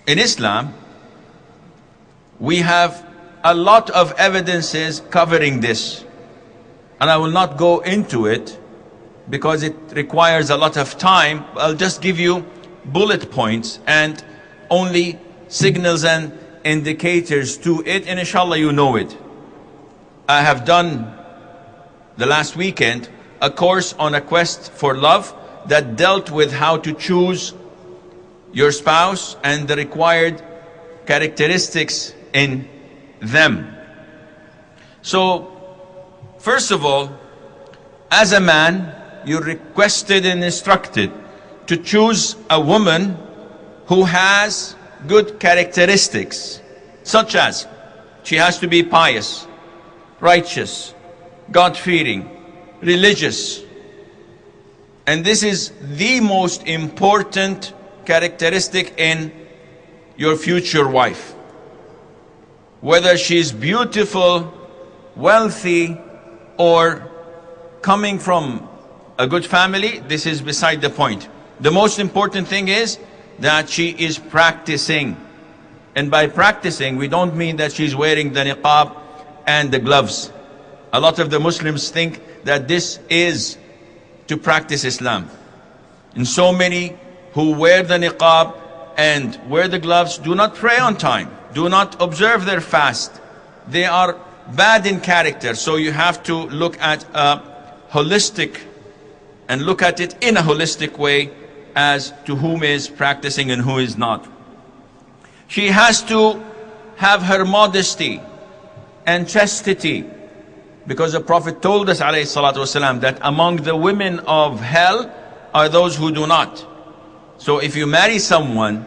In Islam, we have a lot of evidences covering this, and I will not go into it because it requires a lot of time. I'll just give you bullet points and only signals and indicators to it, and inshallah you know it. I have done the last weekend a course on a quest for love that dealt with how to choose your spouse and the required characteristics in them. So, first of all, as a man, you're requested and instructed to choose a woman who has good characteristics, such as she has to be pious, righteous, God-fearing, religious. And this is the most important characteristic in your future wife. Whether she's beautiful, wealthy, or coming from a good family, this is beside the point. The most important thing is that she is practicing. And by practicing, we don't mean that she's wearing the niqab and the gloves. A lot of the Muslims think that this is to practice Islam. And so many who wear the niqab and wear the gloves do not pray on time, do not observe their fast. They are bad in character. So you have to look at a holistic and look at it in a holistic way as to whom is practicing and who is not. She has to have her modesty and chastity, because the Prophet told us ﷺ that among the women of hell are those who do not. So if you marry someone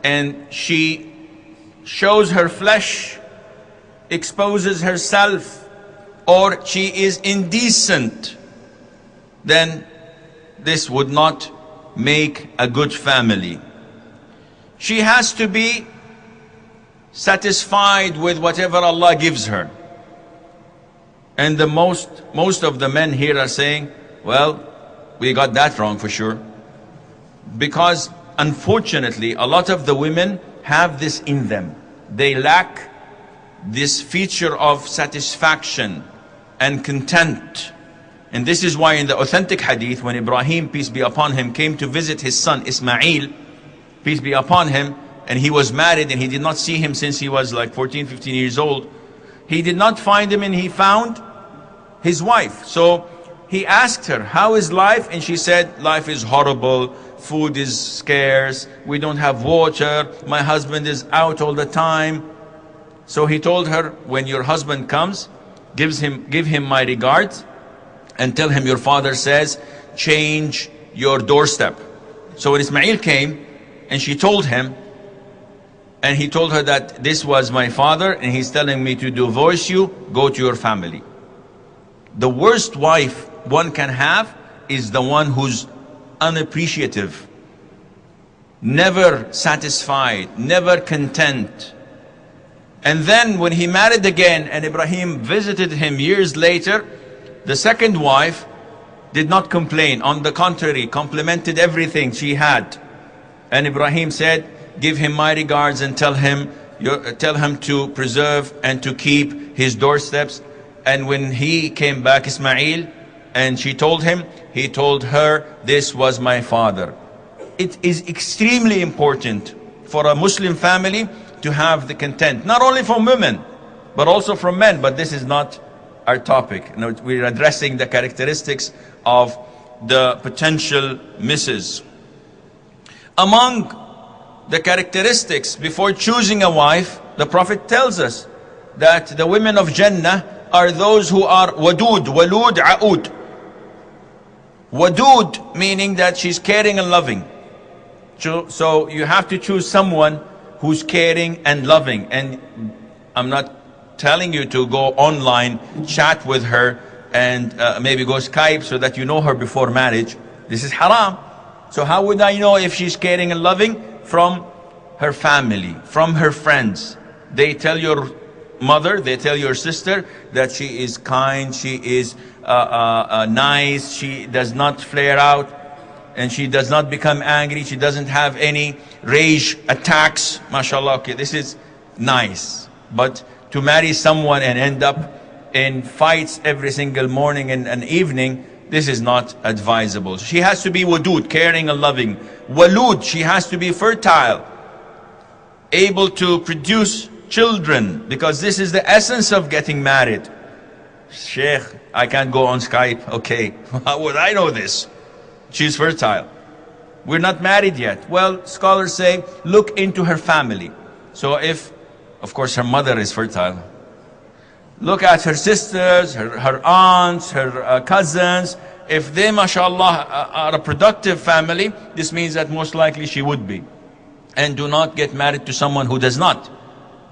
and she shows her flesh, exposes herself, or she is indecent, then this would not make a good family. She has to be satisfied with whatever Allah gives her. And most of the men here are saying, well, we got that wrong for sure. Because unfortunately, a lot of the women have this in them. They lack this feature of satisfaction and content. And this is why in the authentic hadith, when Ibrahim, peace be upon him, came to visit his son Ismail, peace be upon him, and he was married and he did not see him since he was like 14, 15 years old. He did not find him and he found his wife. So he asked her, how is life? And she said, life is horrible. Food is scarce. We don't have water. My husband is out all the time. So he told her, when your husband comes, give him my regards and tell him your father says, change your doorstep. So when Ismail came and she told him, and he told her that this was my father and he's telling me to divorce you, go to your family. The worst wife one can have is the one who's unappreciative, never satisfied, never content. And then when he married again and Ibrahim visited him years later, the second wife did not complain. On the contrary, complimented everything she had. And Ibrahim said, give him my regards and tell him to preserve and to keep his doorsteps. And when he came back, Ismail, and she told him, he told her, this was my father. It is extremely important for a Muslim family to have the content, not only from women, but also from men. But this is not our topic. You know, we're addressing the characteristics of the potential misses. Among the characteristics before choosing a wife, the Prophet tells us that the women of Jannah are those who are wadud, walud, a'ud. Wadud meaning that she's caring and loving. So you have to choose someone who's caring and loving. And I'm not telling you to go online, chat with her, and maybe go Skype so that you know her before marriage. This is haram. So how would I know if she's caring and loving? From her family, from her friends. They tell your mother, they tell your sister that she is kind, she is nice, she does not flare out, and she does not become angry, she doesn't have any rage attacks, mashallah, okay, this is nice. But to marry someone and end up in fights every single morning and evening, this is not advisable. She has to be wadud, caring and loving. Walud, she has to be fertile, able to produce children, because this is the essence of getting married. Sheikh, I can't go on Skype. Okay, how would I know this? She's fertile. We're not married yet. Well, scholars say, look into her family. So if, of course, her mother is fertile, look at her sisters, her aunts, her cousins. If they, mashallah, are a productive family, this means that most likely she would be. And do not get married to someone who does not,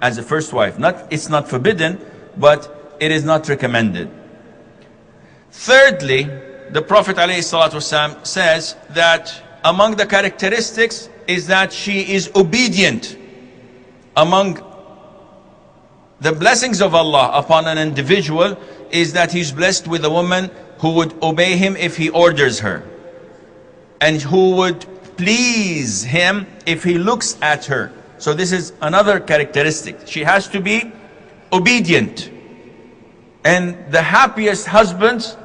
as a first wife. It's not forbidden, but it is not recommended. Thirdly, the Prophet ﷺ says that among the characteristics is that she is obedient. Among the blessings of Allah upon an individual is that he's blessed with a woman who would obey him if he orders her, and who would please him if he looks at her. So this is another characteristic. She has to be obedient. And the happiest husbands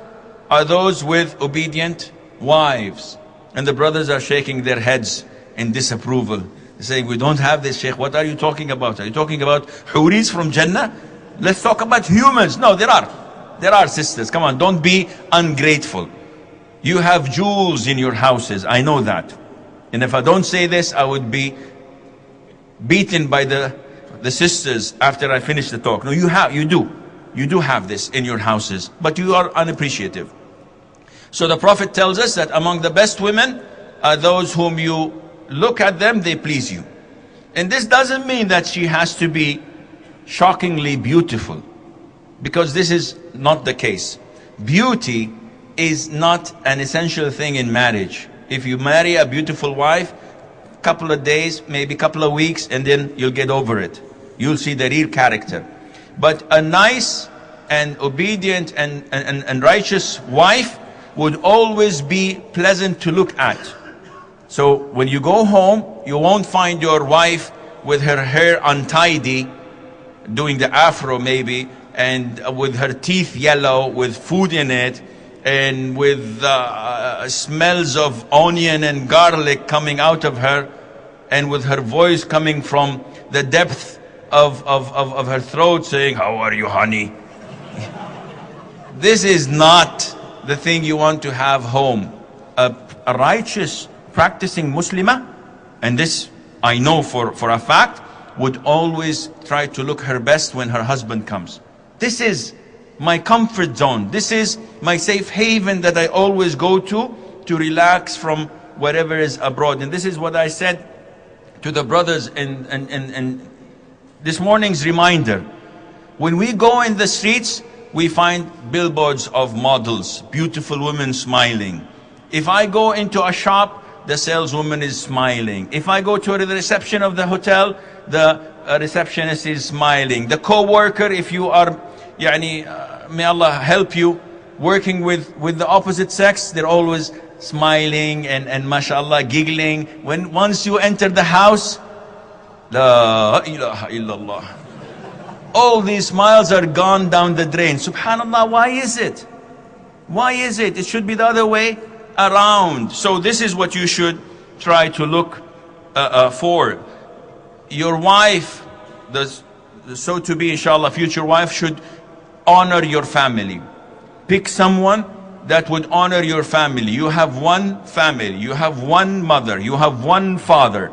are those with obedient wives. And the brothers are shaking their heads in disapproval, saying, we don't have this, Sheikh. What are you talking about? Are you talking about huris from Jannah? Let's talk about humans. No, there are sisters. Come on, don't be ungrateful. You have jewels in your houses, I know that. And if I don't say this, I would be beaten by the sisters after I finish the talk. No, you do have this in your houses, but you are unappreciative. So the Prophet tells us that among the best women are those whom you look at them, they please you. And this doesn't mean that she has to be shockingly beautiful, because this is not the case. Beauty is not an essential thing in marriage. If you marry a beautiful wife, couple of days, maybe couple of weeks, and then you'll get over it. You'll see the real character. But a nice and obedient and righteous wife would always be pleasant to look at. So when you go home, you won't find your wife with her hair untidy, doing the afro maybe, and with her teeth yellow, with food in it, and with smells of onion and garlic coming out of her, and with her voice coming from the depth of her throat saying, how are you, honey? This is not the thing you want to have home. A righteous, practicing Muslimah, and this I know for a fact, would always try to look her best when her husband comes. This is my comfort zone. This is my safe haven that I always go to relax from whatever is abroad. And this is what I said to the brothers in this morning's reminder. When we go in the streets, we find billboards of models, beautiful women smiling. If I go into a shop, the saleswoman is smiling. If I go to the reception of the hotel, the receptionist is smiling. The co-worker, if you are, may Allah help you, working with the opposite sex, they're always smiling and mashallah giggling. Once you enter the house, la ilaha illallah, all these smiles are gone down the drain. Subhanallah, why is it? Why is it? It should be the other way around. So this is what you should try to look for. Your wife, the so to be inshallah future wife, should honor your family. Pick someone that would honor your family. You have one family, you have one mother, you have one father,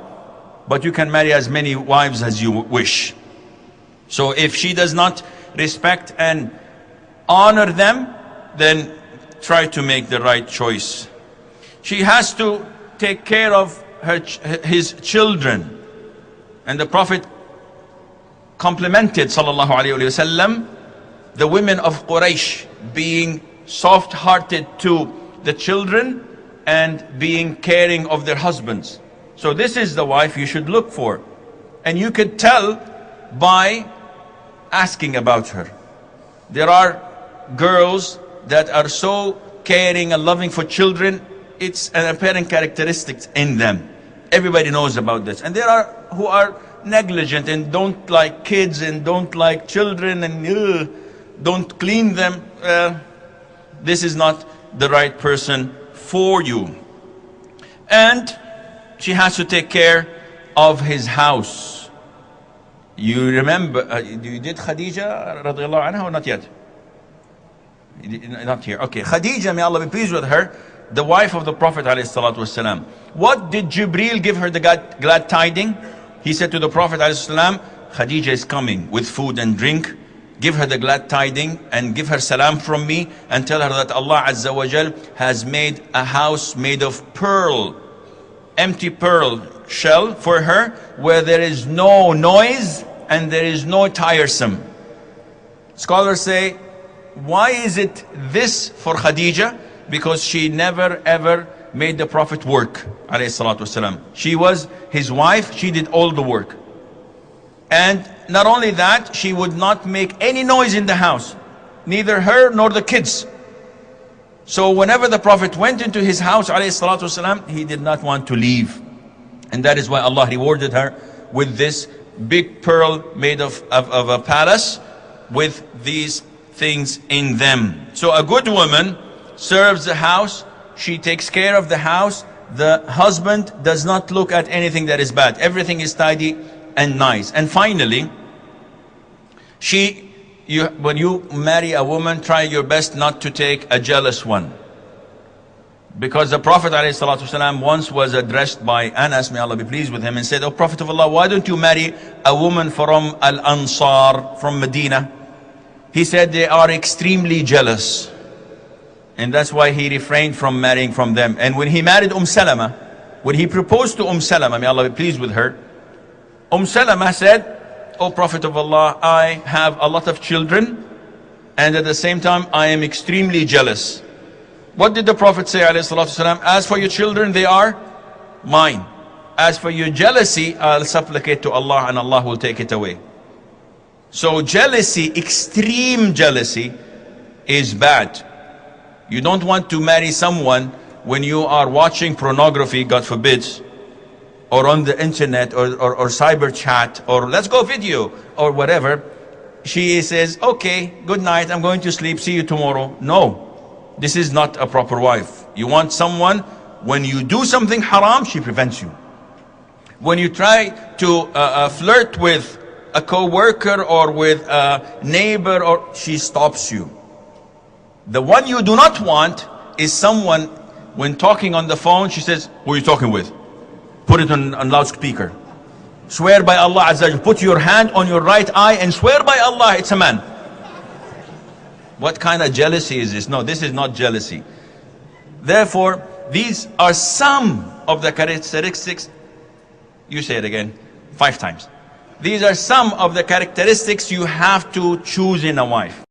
but you can marry as many wives as you wish. So if she does not respect and honor them, then try to make the right choice. She has to take care of his children. And the Prophet complimented sallallahu alaihi wasallam the women of Quraysh being soft-hearted to the children and being caring of their husbands. So this is the wife you should look for. And you could tell by asking about her. There are girls that are so caring and loving for children, it's an apparent characteristic in them. Everybody knows about this. And there are who are negligent and don't like kids and don't like children and don't clean them. This is not the right person for you. And she has to take care of his house. You remember, you did Khadija radiallahu anha or not yet? Not here. Okay, Khadija, may Allah be pleased with her, the wife of the Prophet ﷺ. What did Jibreel give her the glad tiding? He said to the Prophet ﷺ, Khadija is coming with food and drink. Give her the glad tiding and give her salam from me and tell her that Allah Azza wa Jal has made a house made of pearl, empty pearl shell for her, where there is no noise and there is no tiresome. Scholars say, why is it this for Khadija? Because she never ever made the Prophet work, alayhi salatu wasalam. She was his wife, she did all the work. And not only that, she would not make any noise in the house, neither her nor the kids. So whenever the Prophet went into his house, alayhi salatu wasalam, he did not want to leave. And that is why Allah rewarded her with this big pearl made of a palace with these things in them. So a good woman serves the house, she takes care of the house. The husband does not look at anything that is bad. Everything is tidy and nice. And finally, when you marry a woman, try your best not to take a jealous one. Because the Prophet ﷺ once was addressed by Anas, may Allah be pleased with him, and said, "O Prophet of Allah, why don't you marry a woman from Al-Ansar, from Medina?" He said, "They are extremely jealous." And that's why he refrained from marrying from them. And when he married Salama, when he proposed to Salama, may Allah be pleased with her, Salama said, "O Prophet of Allah, I have a lot of children, and at the same time I am extremely jealous." What did the Prophet say, alayhi salatu wasalam? "As for your children, they are mine. As for your jealousy, I'll supplicate to Allah and Allah will take it away." So jealousy, extreme jealousy, is bad. You don't want to marry someone when you are watching pornography, God forbid, or on the internet, or cyber chat, or let's go video, or whatever. She says, "Okay, good night, I'm going to sleep, see you tomorrow." No. This is not a proper wife. You want someone, when you do something haram, she prevents you. When you try to flirt with a co-worker or with a neighbor, she stops you. The one you do not want is someone, when talking on the phone, she says, "Who are you talking with? Put it on loudspeaker. Swear by Allah Azza wa Jal, put your hand on your right eye and swear by Allah it's a man." What kind of jealousy is this? No, this is not jealousy. Therefore, these are some of the characteristics. You say it again 5 times. These are some of the characteristics you have to choose in a wife.